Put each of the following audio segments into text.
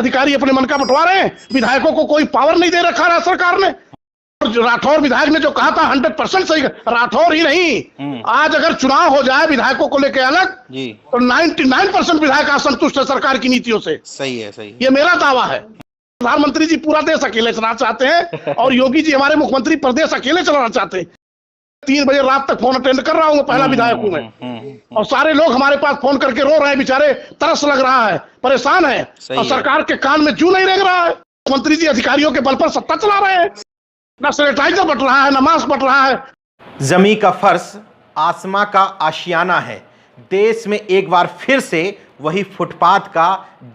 अधिकारी अपने मन का बंटवा रहे हैं, विधायकों को कोई पावर नहीं दे रखा है सरकार ने। राठौर विधायक ने जो कहा था 100% सही, राठौर ही नहीं, आज अगर चुनाव हो जाए विधायकों को लेकर अलग जी, तो 99% विधायक असंतुष्ट है सरकार की नीतियों से। सही है, सही है। ये मेरा दावा है। प्रधानमंत्री जी पूरा देश अकेले चलाना चाहते हैं और योगी जी हमारे मुख्यमंत्री प्रदेश अकेले चलाना चाहते हैं। 3 बजे रात तक फोन अटेंड कर रहा हूँ, पहला विधायक हूँ मैं, और सारे लोग हमारे पास फोन करके रो रहे हैं, बेचारे तरस लग रहा है, परेशान है, और सरकार के कान में जू नहीं लग रहा है। मुख्यमंत्री जी अधिकारियों के बल पर सत्ता चला रहे हैं, ना सैनिटाइजर बट रहा है, ना मास्क बट रहा है। जमी का फर्श आसमां का आशियाना है। देश में एक बार फिर से वही फुटपाथ का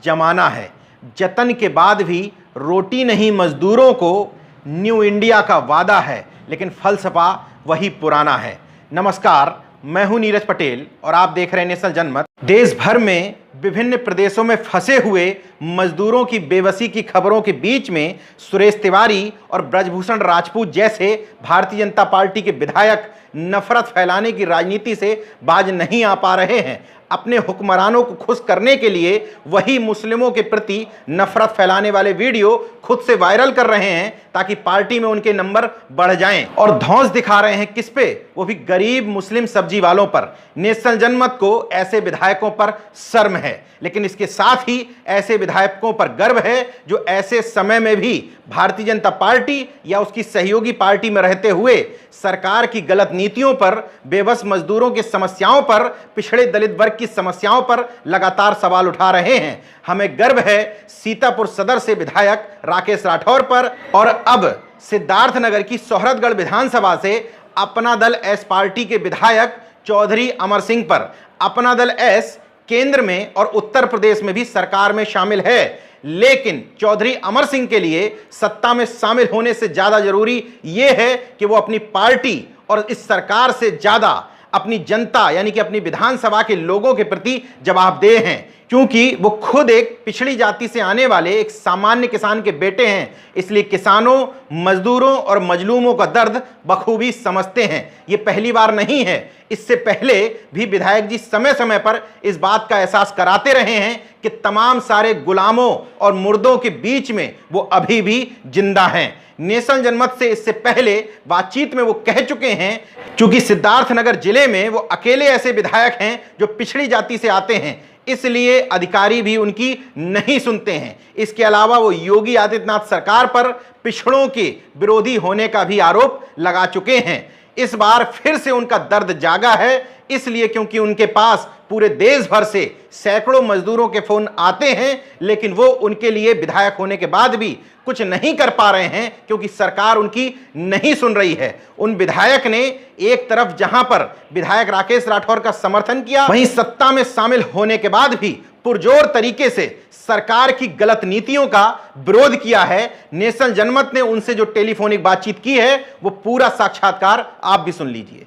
जमाना है। जतन के बाद भी रोटी नहीं मजदूरों को, न्यू इंडिया का वादा है, लेकिन फलसफा वही पुराना है। नमस्कार, मैं हूं नीरज पटेल और आप देख रहे हैं नेशनल जनमत। देश भर में विभिन्न प्रदेशों में फंसे हुए मजदूरों की बेबसी की खबरों के बीच में सुरेश तिवारी और ब्रजभूषण राजपूत जैसे भारतीय जनता पार्टी के विधायक नफरत फैलाने की राजनीति से बाज नहीं आ पा रहे हैं। अपने हुक्मरानों को खुश करने के लिए वही मुस्लिमों के प्रति नफरत फैलाने वाले वीडियो खुद से वायरल कर रहे हैं ताकि पार्टी में उनके नंबर बढ़ जाएं, और धौंस दिखा रहे हैं किस पे, वो भी गरीब मुस्लिम सब्जी वालों पर। नेशनल जनमत को ऐसे विधायकों पर शर्म है, लेकिन इसके साथ ही ऐसे विधायकों पर गर्व है जो ऐसे समय में भी भारतीय जनता पार्टी या उसकी सहयोगी पार्टी में रहते हुए सरकार की गलत नीतियों पर, बेबस मजदूरों की समस्याओं पर, पिछड़े दलित वर्ग की समस्याओं पर लगातार सवाल उठा रहे हैं। हमें गर्व है सीतापुर सदर से विधायक राकेश राठौर पर, और अब सिद्धार्थनगर की सोहरतगढ़ विधानसभा से अपना दल एस पार्टी के विधायक चौधरी अमर सिंह पर। अपना दल एस केंद्र में और उत्तर प्रदेश में भी सरकार में शामिल है, लेकिन चौधरी अमर सिंह के लिए सत्ता में शामिल होने से ज्यादा जरूरी यह है कि वो अपनी पार्टी और इस सरकार से ज्यादा अपनी जनता यानी कि अपनी विधानसभा के लोगों के प्रति जवाबदेह हैं, क्योंकि वो खुद एक पिछड़ी जाति से आने वाले एक सामान्य किसान के बेटे हैं। इसलिए किसानों, मजदूरों और मजलूमों का दर्द बखूबी समझते हैं। ये पहली बार नहीं है, इससे पहले भी विधायक जी समय समय पर इस बात का एहसास कराते रहे हैं कि तमाम सारे गुलामों और मुर्दों के बीच में वो अभी भी जिंदा हैं। नेशनल जनमत से इससे पहले बातचीत में वो कह चुके हैं, क्योंकि सिद्धार्थनगर जिले में वो अकेले ऐसे विधायक हैं जो पिछड़ी जाति से आते हैं, इसलिए अधिकारी भी उनकी नहीं सुनते हैं। इसके अलावा वो योगी आदित्यनाथ सरकार पर पिछड़ों के विरोधी होने का भी आरोप लगा चुके हैं। इस बार फिर से उनका दर्द जागा है, इसलिए क्योंकि उनके पास पूरे देश भर से सैकड़ों मजदूरों के फोन आते हैं, लेकिन वो उनके लिए विधायक होने के बाद भी कुछ नहीं कर पा रहे हैं क्योंकि सरकार उनकी नहीं सुन रही है। उन विधायक ने एक तरफ जहां पर विधायक राकेश राठौर का समर्थन किया, वहीं सत्ता में शामिल होने के बाद भी पुरजोर तरीके से सरकार की गलत नीतियों का विरोध किया है। नेशनल जनमत ने उनसे जो टेलीफोनिक बातचीत की है वो पूरा साक्षात्कार आप भी सुन लीजिए।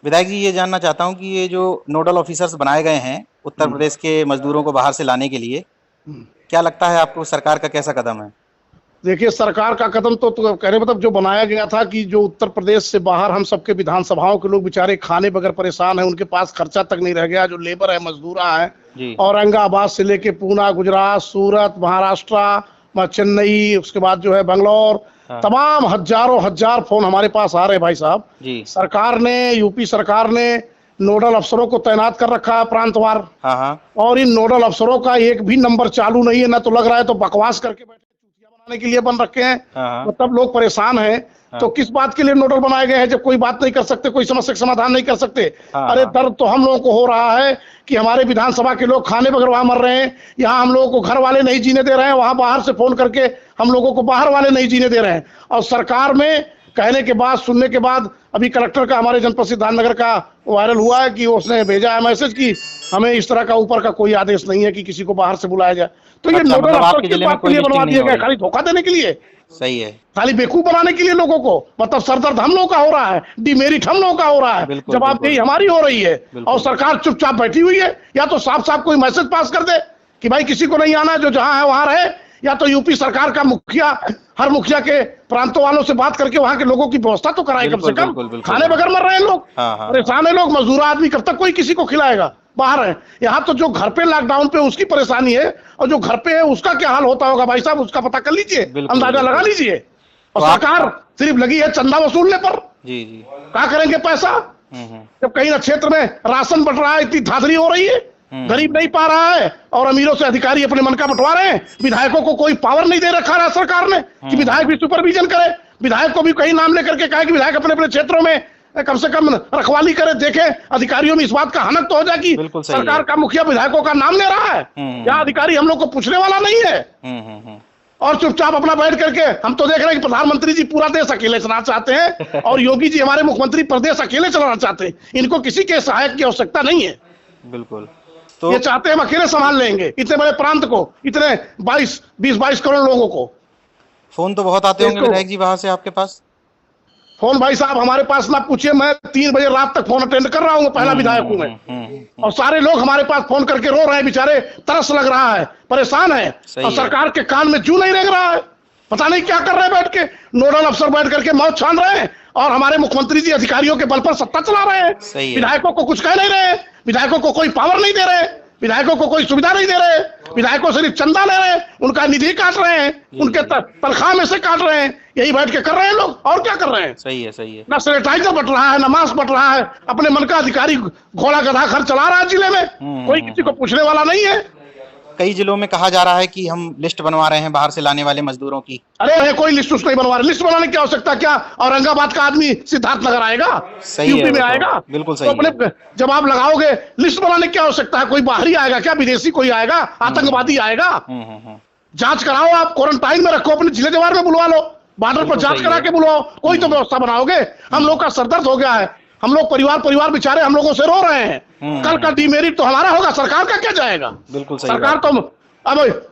विधायक जी, ये जानना चाहता हूं कि ये जो नोडल ऑफिसर्स बनाए गए हैं उत्तर प्रदेश के मजदूरों को बाहर से लाने के लिए, क्या लगता है आपको सरकार का कैसा कदम है? देखिए, सरकार का कदम तो कहने मतलब जो बनाया गया था कि जो उत्तर प्रदेश से बाहर हम सबके विधानसभाओं के लोग बेचारे खाने बगैर परेशान हैं, उनके पास खर्चा तक नहीं रह गया, जो लेबर है, मजदूर है, औरंगाबाद से लेके पूना, गुजरात, सूरत, महाराष्ट्र, चेन्नई, उसके बाद जो है बंगलौर, तमाम हजार फोन हमारे पास आ रहे हैं भाई साहब। सरकार ने, यूपी सरकार ने नोडल अफसरों को तैनात कर रखा है प्रांतवार, और इन नोडल अफसरों का एक भी नंबर चालू नहीं है, ना तो लग रहा है तो बकवास करके बैठे बनाने के लिए बन रखे हैं, मतलब लोग परेशान हैं। तो किस बात के लिए नोडल बनाए गए हैं जब कोई बात नहीं कर सकते, कोई समस्या का समाधान नहीं कर सकते? अरे दर्द तो हम लोगों को हो रहा है कि हमारे विधानसभा के लोग खाने बगैर वहां मर रहे हैं, यहाँ हम लोगों को घर वाले नहीं जीने दे रहे हैं, वहां बाहर से फोन करके हम लोगों को बाहर वाले नहीं जीने दे रहे हैं। और सरकार में कहने के बाद, सुनने के बाद, अभी कलेक्टर का हमारे जनपद सिद्धार्थनगर का वायरल हुआ है कि उसने भेजा है मैसेज कि हमें इस तरह का ऊपर का कोई आदेश नहीं है कि किसी को बाहर से बुलाया जाए। तो ये नोडल अफसर किस बात के लिए बनवा दिया गया? खाली धोखा देने के लिए? सही है, खाली बेवकूफ बनाने के लिए लोगों को। मतलब सरदर्द हम लोगों का हो रहा है, डिमेरिट हम लोगों का हो रहा है, जवाबदेही हमारी हो रही है, और सरकार चुपचाप बैठी हुई है। या तो साफ साफ कोई मैसेज पास कर दे कि भाई किसी को नहीं आना, जो जहां है वहां रहे, या तो यूपी सरकार का मुखिया हर मुखिया के प्रांतों वालों से बात करके वहां के लोगों की व्यवस्था तो कराए कम से कम। खाने बगैर मर रहे हैं लोग, परेशान है लोग, मजदूर आदमी कब तक कोई किसी को खिलाएगा? बाहर हैं। यहाँ तो जो घर पे लॉकडाउन पे उसकी परेशानी है, और जो घर पे है उसका क्या हाल होता होगा भाई साहब, उसका पता कर लीजिए, अंदाजा लगा लीजिए। और सरकार सिर्फ लगी है चंदा वसूलने पर। जी जी, क्या करेंगे पैसा, जब कहीं ना क्षेत्र में राशन बंट रहा है, इतनी धांधली हो रही है, गरीब नहीं पा रहा है, और अमीरों से अधिकारी अपने मन का बंटवा रहे हैं। विधायकों को कोई पावर नहीं दे रखा है सरकार ने कि विधायक भी सुपरविजन करे। विधायक को भी कहीं नाम लेकर के कहा कि विधायक अपने अपने क्षेत्रों में कम से कम रखवाली करे, देखे। अधिकारियों में इस बात का हनक तो हो जाए कि सरकार का मुखिया विधायकों का नाम ले रहा है, क्या अधिकारी हम लोग को पूछने वाला नहीं है, और चुपचाप अपना बैठ करके। हम तो देख रहे हैं कि प्रधानमंत्री जी पूरा देश अकेले चलाना चाहते हैं, और योगी जी हमारे मुख्यमंत्री प्रदेश अकेले चलाना चाहते हैं। इनको किसी के सहायक की आवश्यकता नहीं है। बिल्कुल, तो ये चाहते हैं हम अकेले संभाल लेंगे इतने बड़े प्रांत को, इतने 20-22 करोड़ लोगों को। फोन तो बहुत आते होंगे विधायक जी वहां से आपके पास? फोन भाई साहब हमारे पास ना पूछिए, मैं 3 बजे रात तक फोन अटेंड कर रहा हूँ, पहला विधायक हूँ मैं। और सारे लोग हमारे पास फोन करके रो रहे हैं बेचारे, तरस लग रहा है, परेशान है, और सरकार के कान में जू नहीं रेंग रहा है। पता नहीं क्या कर रहे हैं बैठ के, नोडल अफसर बैठ करके मौत छान रहे हैं, और हमारे मुख्यमंत्री जी अधिकारियों के बल पर सत्ता चला रहे हैं। विधायकों को कुछ कह नहीं रहे, विधायकों को कोई पावर नहीं दे रहे, विधायकों को कोई सुविधा नहीं दे रहे, विधायकों सिर्फ चंदा ले रहे हैं, उनका निधि काट रहे हैं, उनके तनख्वाह में से काट रहे हैं, यही बैठ के कर रहे हैं लोग, और क्या कर रहे हैं। सही है, सही है। ना सैनिटाइजर बट रहा है, ना मास्क बट रहा है, अपने मन का अधिकारी घोड़ा गधा खर चला रहा है जिले में, कोई किसी को पूछने वाला नहीं है। कई जिलों में कहा जा रहा है कि हम लिस्ट बनवा रहे हैं बाहर से लाने वाले मजदूरों की। अरे कोई लिस्ट नहीं बनवा रहे, लिस्ट बनाने की आवश्यकता क्या, औरंगाबाद का आदमी सिद्धार्थ नगर आएगा, यूपी में आएगा, बिल्कुल सही। तो अपने जब आप लगाओगे लिस्ट बनाने की आवश्यकता है, कोई बाहरी आएगा क्या, विदेशी कोई आएगा, आतंकवादी आएगा। जांच कराओ, आप क्वारंटाइन में रखो, अपने जिले जवार में बुलवा लो, बॉर्डर पर जांच करा के बुलवाओ, कोई तो व्यवस्था बनाओगे। हम लोग का सरदर्द हो गया है, हम लोग परिवार बेचारे हम लोगों से रो रहे हैं। कल का डीमेरिट तो हमारा होगा, सरकार का क्या जाएगा। बिल्कुल सही। सरकार तो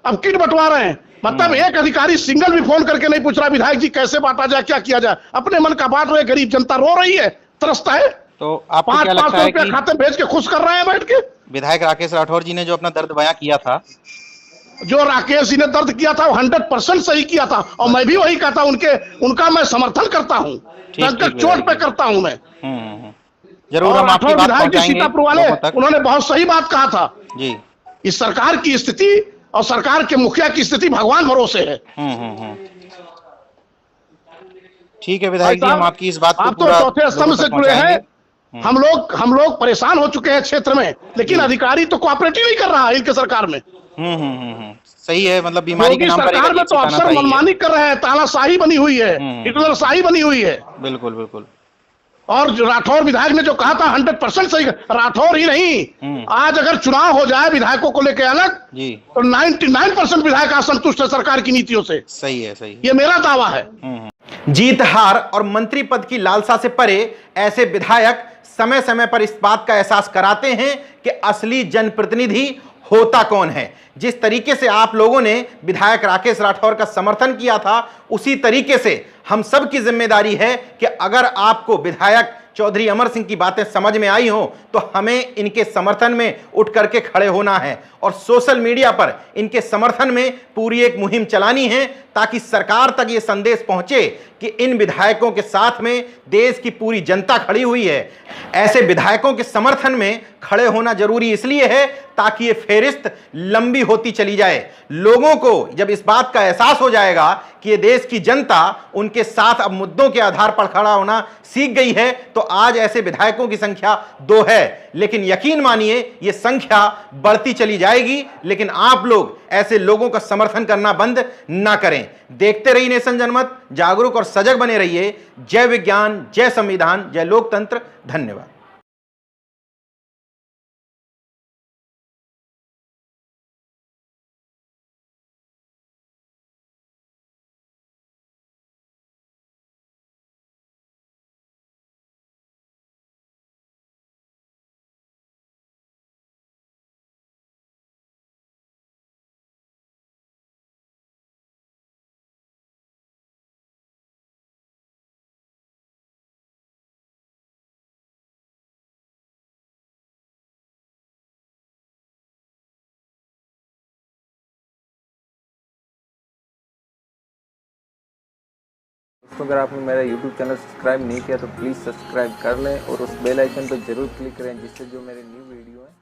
अब किट बंटवा रहे हैं, मतलब एक अधिकारी सिंगल भी फोन करके नहीं पूछ रहा विधायक जी कैसे बांटा जाए, क्या किया जाए, अपने मन का बांट रहे। गरीब जनता रो रही है, तरसता है। तो आपको क्या लगता है कि खाते भेज के खुश कर रहे हैं बैठ के। विधायक राकेश राठौर जी ने जो अपना दर्द बयां किया था, जो राकेश जी ने दर्द किया था, वो 100% सही किया था, और मैं भी वही कहता हूं, उनका मैं समर्थन करता हूं, चोट पे करता हूं मैं। जरूर हम आपकी बात पहुंचाएंगे। सीतापुर वाले उन्होंने बहुत सही बात कहा था जी। इस सरकार की स्थिति और सरकार के मुखिया की स्थिति भगवान भरोसे है। ठीक है विधायक जी, हम आपकी इस बात को आप तो चौथे स्तंभ से जुड़े हैं। हम लोग परेशान हो चुके हैं क्षेत्र में, लेकिन अधिकारी तो कोऑपरेटिव नहीं कर रहा है इनके सरकार में। सही है, मतलब बीमारी के नाम पर सरकार में तो अफसर मनमानी कर रहे हैं, तानाशाही बनी हुई है, हिटलरशाही बनी हुई है। बिल्कुल बिल्कुल। और राठौर विधायक ने जो कहा था 100% सही। राठौर ही नहीं, आज अगर चुनाव हो जाए विधायकों को लेकर अलग जी, तो 99% विधायक असंतुष्ट है सरकार की नीतियों से। सही है, सही, ये मेरा दावा है। जीत हार और मंत्री पद की लालसा से परे ऐसे विधायक समय समय पर इस बात का एहसास कराते हैं कि असली जनप्रतिनिधि होता कौन है। जिस तरीके से आप लोगों ने विधायक राकेश राठौर का समर्थन किया था, उसी तरीके से हम सब की जिम्मेदारी है कि अगर आपको विधायक चौधरी अमर सिंह की बातें समझ में आई हो तो हमें इनके समर्थन में उठ करके खड़े होना है और सोशल मीडिया पर इनके समर्थन में पूरी एक मुहिम चलानी है, ताकि सरकार तक ये संदेश पहुंचे कि इन विधायकों के साथ में देश की पूरी जनता खड़ी हुई है। ऐसे विधायकों के समर्थन में खड़े होना जरूरी इसलिए है ताकि ये फेरिस्त लंबी होती चली जाए। लोगों को जब इस बात का एहसास हो जाएगा कि ये देश की जनता उनके साथ अब मुद्दों के आधार पर खड़ा होना सीख गई है, तो आज ऐसे विधायकों की संख्या 2 है, लेकिन यकीन मानिए ये संख्या बढ़ती चली जाएगी। लेकिन आप लोग ऐसे लोगों का समर्थन करना बंद ना करें। देखते रहिए नेशन जनमत, जागरूक और सजग बने रहिए। जय विज्ञान, जय संविधान, जय लोकतंत्र। धन्यवाद। दोस्तों, अगर आपने मेरा YouTube चैनल सब्सक्राइब नहीं किया तो प्लीज़ सब्सक्राइब कर लें और उस बेल आइकन पर ज़रूर क्लिक करें, जिससे जो मेरे न्यू वीडियो है